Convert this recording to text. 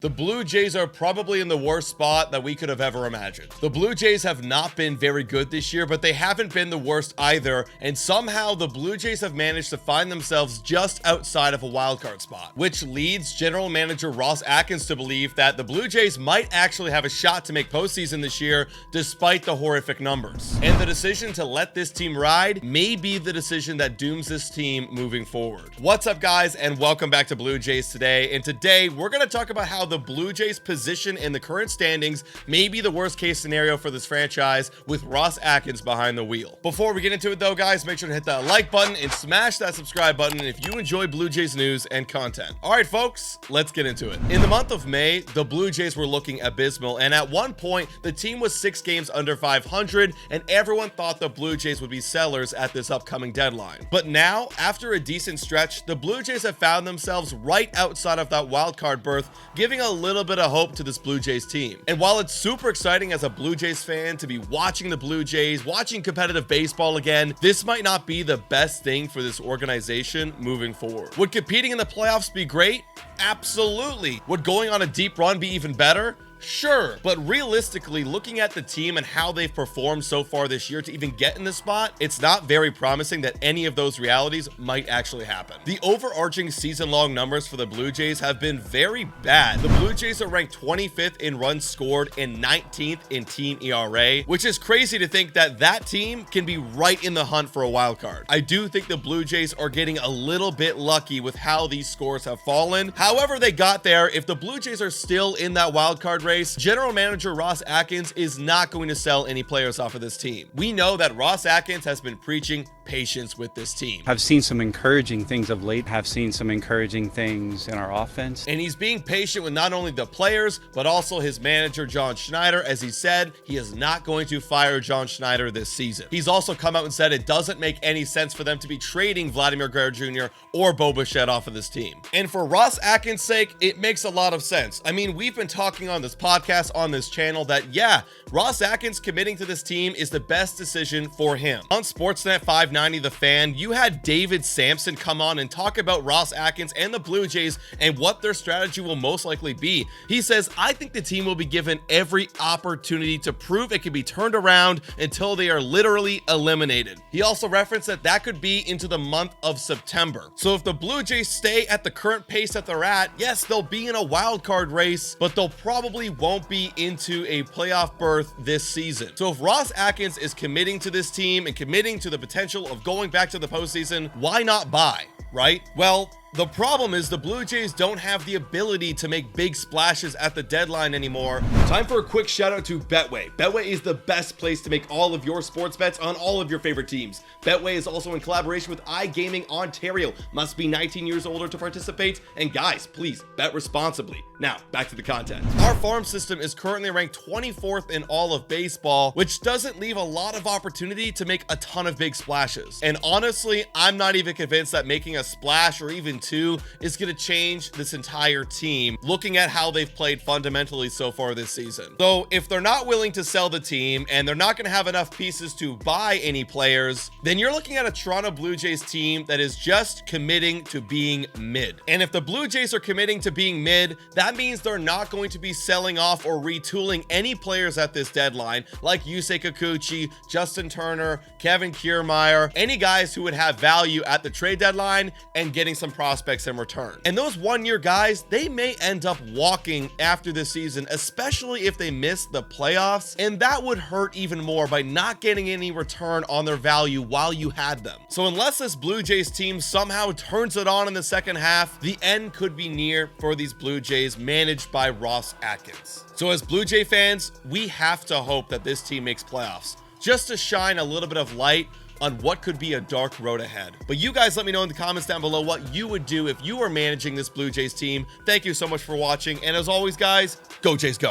The Blue Jays are probably in the worst spot that we could have ever imagined. The Blue Jays have not been very good this year, but they haven't been the worst either, and somehow the Blue Jays have managed to find themselves just outside of a wildcard spot, which leads general manager Ross Atkins to believe that the Blue Jays might actually have a shot to make postseason this year despite the horrific numbers. And the decision to let this team ride may be the decision that dooms this team moving forward. What's up, guys, and welcome back to Blue Jays Today. And today we're going to talk about how the Blue Jays position in the current standings may be the worst case scenario for this franchise with Ross Atkins behind the wheel. Before we get into it though, guys, make sure to hit that like button and smash that subscribe button if you enjoy Blue Jays news and content. All right, folks, let's get into it. In the month of May, the Blue Jays were looking abysmal, and at one point the team was 6 games under 500, and everyone thought the Blue Jays would be sellers at this upcoming deadline. But now, after a decent stretch, the Blue Jays have found themselves right outside of that wild card berth, giving a little bit of hope to this Blue Jays team. And while it's super exciting as a Blue Jays fan to be watching the Blue Jays, watching competitive baseball again, this might not be the best thing for this organization moving forward. Would competing in the playoffs be great? Absolutely. Would going on a deep run be even better? Sure, but realistically, looking at the team and how they've performed so far this year to even get in this spot, it's not very promising that any of those realities might actually happen. The overarching season-long numbers for the Blue Jays have been very bad. The Blue Jays are ranked 25th in runs scored and 19th in team ERA, which is crazy to think that that team can be right in the hunt for a wild card. I do think the Blue Jays are getting a little bit lucky with how these scores have fallen. However they got there, if the Blue Jays are still in that wild card race, general manager Ross Atkins is not going to sell any players off of this team. We know that Ross Atkins has been preaching patience with this team. I've seen some encouraging things of late, have seen some encouraging things in our offense. And he's being patient with not only the players, but also his manager, John Schneider. As he said, he is not going to fire John Schneider this season. He's also come out and said it doesn't make any sense for them to be trading Vladimir Guerrero Jr. or Bo Bichette off of this team. And for Ross Atkins' sake, it makes a lot of sense. I mean, we've been talking on this podcast, on this channel, that yeah, Ross Atkins committing to this team is the best decision for him. On Sportsnet 590, The Fan, you had David Sampson come on and talk about Ross Atkins and the Blue Jays and what their strategy will most likely be. He says, I think the team will be given every opportunity to prove it can be turned around until they are literally eliminated. He also referenced that could be into the month of September. So if the Blue Jays stay at the current pace that they're at, yes, they'll be in a wild card race, but they'll probably won't be into a playoff berth this season. So if Ross Atkins is committing to this team and committing to the potential of going back to the postseason, why not buy, right? Well, the problem is the Blue Jays don't have the ability to make big splashes at the deadline anymore. Time for a quick shout out to Betway. Betway is the best place to make all of your sports bets on all of your favorite teams. Betway is also in collaboration with iGaming Ontario. Must be 19 years older to participate. And guys, please bet responsibly. Now, back to the content. Our farm system is currently ranked 24th in all of baseball, which doesn't leave a lot of opportunity to make a ton of big splashes. And honestly, I'm not even convinced that making a splash or even two is going to change this entire team, looking at how they've played fundamentally so far this season. So if they're not willing to sell the team and they're not going to have enough pieces to buy any players, then you're looking at a Toronto Blue Jays team that is just committing to being mid. And if the Blue Jays are committing to being mid, that means they're not going to be selling off or retooling any players at this deadline, like Yusei Kikuchi, Justin Turner, Kevin Kiermaier, any guys who would have value at the trade deadline and getting some prospects in return. And those one-year guys, they may end up walking after this season, especially if they miss the playoffs, and that would hurt even more by not getting any return on their value while you had them. So unless this Blue Jays team somehow turns it on in the second half, the end could be near for these Blue Jays managed by Ross Atkins. So as Blue Jay fans, we have to hope that this team makes playoffs, just to shine a little bit of light on what could be a dark road ahead. But you guys let me know in the comments down below what you would do if you were managing this Blue Jays team. Thank you so much for watching, and as always, guys, go Jays go.